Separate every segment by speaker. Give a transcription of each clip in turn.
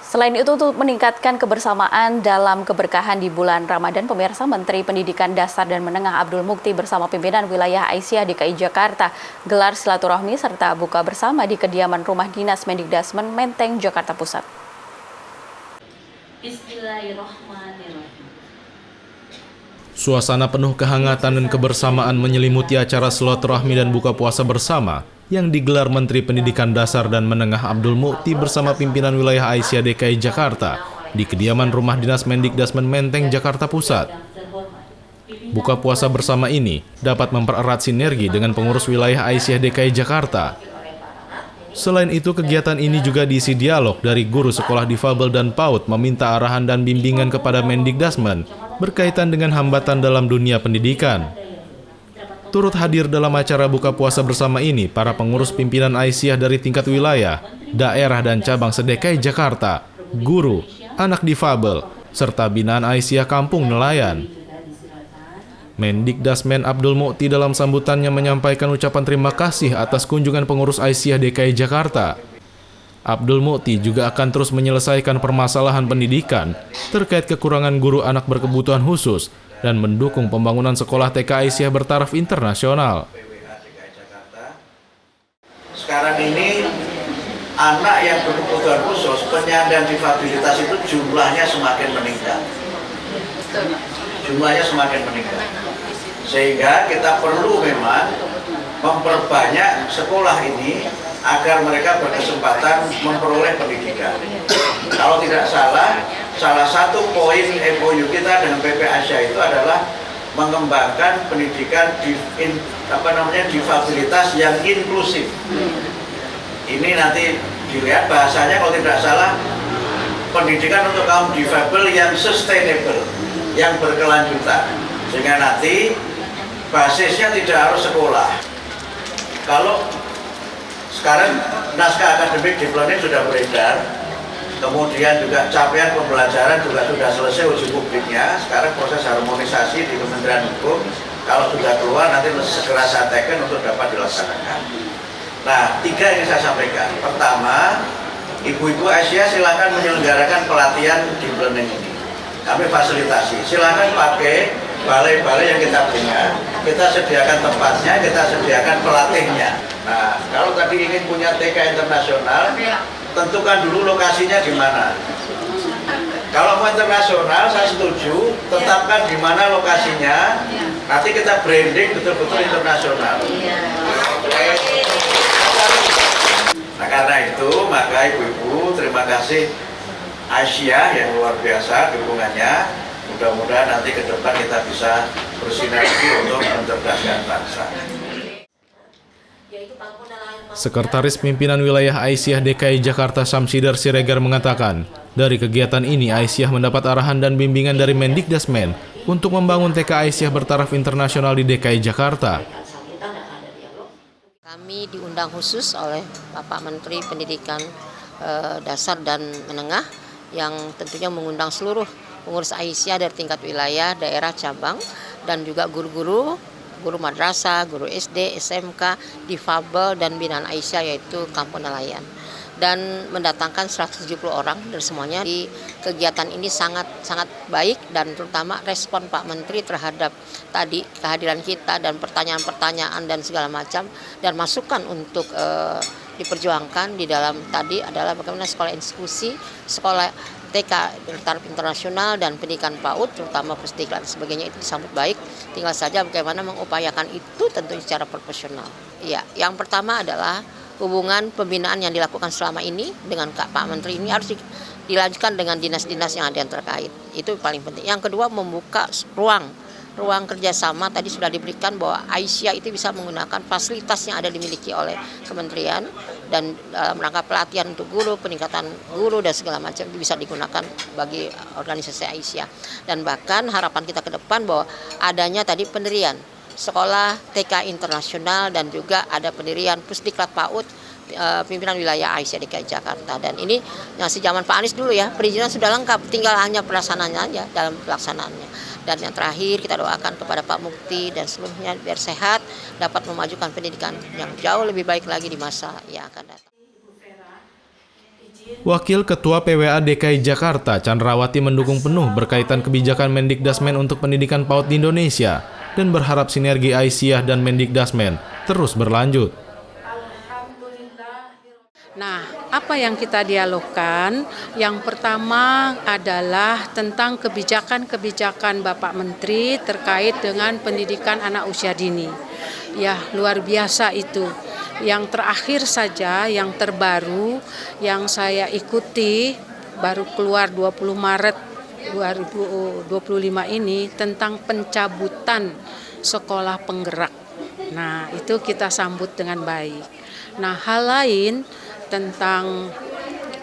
Speaker 1: Selain itu, untuk meningkatkan kebersamaan dalam keberkahan di bulan Ramadan, pemirsa, Menteri Pendidikan Dasar dan Menengah Abdul Mukti bersama pimpinan wilayah Aisyah DKI Jakarta gelar silaturahmi serta buka bersama di kediaman Rumah Dinas Mendikdasmen Menteng, Jakarta Pusat.
Speaker 2: Bismillahirrahmanirrahim.
Speaker 3: Suasana penuh kehangatan dan kebersamaan menyelimuti acara silaturahmi dan buka puasa bersama yang digelar Menteri Pendidikan Dasar dan Menengah Abdul Mukti bersama pimpinan wilayah Aisyah DKI Jakarta di kediaman Rumah Dinas Mendikdasmen Menteng, Jakarta Pusat. Buka puasa bersama ini dapat mempererat sinergi dengan pengurus wilayah Aisyah DKI Jakarta. Selain itu, kegiatan ini juga diisi dialog dari guru sekolah difabel dan PAUD meminta arahan dan bimbingan kepada Mendikdasmen berkaitan dengan hambatan dalam dunia pendidikan. Turut hadir dalam acara buka puasa bersama ini para pengurus pimpinan Aisyah dari tingkat wilayah, daerah dan cabang se-DKI Jakarta, guru, anak difabel, serta binaan Aisyah Kampung Nelayan. Mendikdasmen Abdul Mukti dalam sambutannya menyampaikan ucapan terima kasih atas kunjungan pengurus Aisyah DKI Jakarta. Abdul Mukti juga akan terus menyelesaikan permasalahan pendidikan terkait kekurangan guru anak berkebutuhan khusus dan mendukung pembangunan sekolah TK Aisyah bertaraf internasional.
Speaker 4: Sekarang ini anak yang berkebutuhan khusus, penyandang difabilitas itu jumlahnya semakin meningkat. Sehingga kita perlu memang memperbanyak sekolah ini agar mereka berkesempatan memperoleh pendidikan. Kalau tidak salah satu poin MOU kita dengan PP Aisyah itu adalah mengembangkan pendidikan difabilitas yang inklusif. Ini nanti dilihat bahasanya kalau tidak salah, pendidikan untuk kaum difabel yang sustainable, yang berkelanjutan, sehingga nanti basisnya tidak harus sekolah. Kalau sekarang naskah akademik di Planning sudah beredar, kemudian juga capaian pembelajaran juga sudah selesai uji publiknya. Sekarang proses harmonisasi di Kementerian Hukum, kalau sudah keluar nanti segera saya teken untuk dapat dilaksanakan. Nah, 3 yang saya sampaikan. Pertama, ibu-ibu Aisyah silakan menyelenggarakan pelatihan di Planning ini. Kami fasilitasi, silakan pakai balai-balai yang kita punya, kita sediakan tempatnya, kita sediakan pelatihnya. Nah, kalau tadi ingin punya TK internasional, tentukan dulu lokasinya di mana. Kalau mau internasional, saya setuju, tetapkan di mana lokasinya, nanti kita branding betul-betul internasional. Nah, karena itu, maka ibu-ibu, terima kasih Aisyah yang luar biasa dukungannya. Mudah-mudahan nanti ke depan kita bisa bersinergi untuk mencerdaskan bangsa.
Speaker 3: Sekretaris Pimpinan Wilayah Aisyah DKI Jakarta Syamsidar Siregar mengatakan, dari kegiatan ini Aisyah mendapat arahan dan bimbingan dari Mendikdasmen untuk membangun TK Aisyah bertaraf internasional di DKI Jakarta.
Speaker 5: Kami diundang khusus oleh Bapak Menteri Pendidikan Dasar dan Menengah yang tentunya mengundang seluruh pengurus Aisyah dari tingkat wilayah, daerah, cabang, dan juga guru-guru, guru madrasah, guru SD, SMK, difabel, dan binaan Aisyah yaitu Kampung Nelayan. Dan mendatangkan 170 orang dari semuanya. Di kegiatan ini sangat baik dan terutama respon Pak Menteri terhadap tadi kehadiran kita dan pertanyaan-pertanyaan dan segala macam dan masukan untuk diperjuangkan di dalam tadi adalah bagaimana sekolah inklusi, sekolah TK bertaraf internasional dan pendidikan PAUD terutama Pusdiklat dan sebagainya itu disambut baik. Tinggal saja bagaimana mengupayakan itu tentunya secara proporsional. Ya, yang pertama adalah hubungan pembinaan yang dilakukan selama ini dengan Pak Menteri ini harus dilanjutkan dengan dinas-dinas yang ada yang terkait. Itu paling penting. Yang kedua, membuka ruang kerjasama. Tadi sudah diberikan bahwa Aisyah itu bisa menggunakan fasilitas yang ada dimiliki oleh kementerian dan dalam rangka pelatihan untuk guru, peningkatan guru dan segala macam itu bisa digunakan bagi organisasi Aisyah. Dan bahkan harapan kita ke depan bahwa adanya tadi pendirian sekolah TK internasional dan juga ada pendirian Pusdiklat PAUD pimpinan wilayah Aisyah DKI Jakarta. Dan ini masih zaman Pak Anies dulu ya, perizinan sudah lengkap, tinggal hanya pelaksanaannya aja dalam pelaksanaannya. Dan yang terakhir kita doakan kepada Pak Mukti dan seluruhnya biar sehat, dapat memajukan pendidikan yang jauh lebih baik lagi di masa yang akan datang.
Speaker 3: Wakil Ketua PWA DKI Jakarta, Chandrawati mendukung penuh berkaitan kebijakan Mendikdasmen untuk pendidikan PAUD di Indonesia dan berharap sinergi Aisyah dan Mendikdasmen terus berlanjut.
Speaker 6: Nah, apa yang kita dialogkan? Yang pertama adalah tentang kebijakan-kebijakan Bapak Menteri terkait dengan pendidikan anak usia dini. Ya, luar biasa itu. Yang terakhir saja, yang terbaru, yang saya ikuti, baru keluar 20 Maret 2025 ini, tentang pencabutan sekolah penggerak. Nah, itu kita sambut dengan baik. Nah, hal lain tentang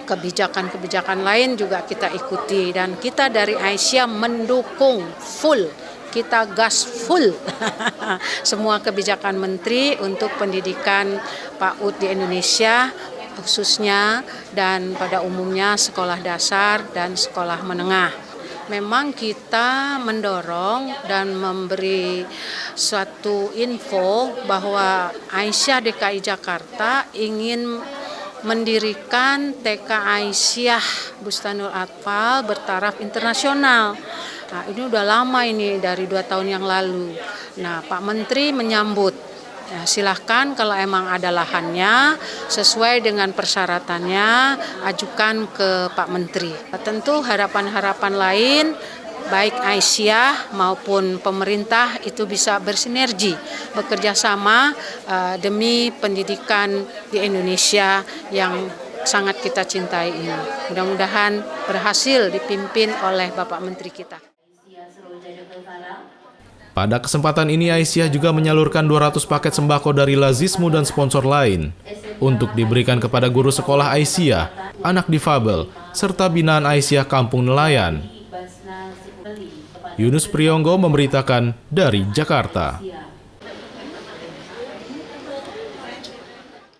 Speaker 6: kebijakan-kebijakan lain juga kita ikuti, dan kita dari Aisyah mendukung full, kita gas full semua kebijakan menteri untuk pendidikan PAUD di Indonesia khususnya dan pada umumnya sekolah dasar dan sekolah menengah. Memang kita mendorong dan memberi suatu info bahwa Aisyah DKI Jakarta ingin mendirikan TK Aisyah Bustanul Atfal bertaraf internasional. Nah, ini udah lama ini, dari 2 tahun yang lalu. Nah, Pak Menteri menyambut. Ya, silahkan kalau emang ada lahannya, sesuai dengan persyaratannya, ajukan ke Pak Menteri. Tentu harapan-harapan lain, baik Aisyah maupun pemerintah itu bisa bersinergi, bekerja sama demi pendidikan di Indonesia yang sangat kita cintai ini. Mudah-mudahan berhasil dipimpin oleh Bapak Menteri kita.
Speaker 3: Pada kesempatan ini Aisyah juga menyalurkan 200 paket sembako dari Lazismu dan sponsor lain untuk diberikan kepada guru sekolah Aisyah, anak difabel, serta binaan Aisyah Kampung Nelayan. Yunus Priyonggo memberitakan dari Jakarta.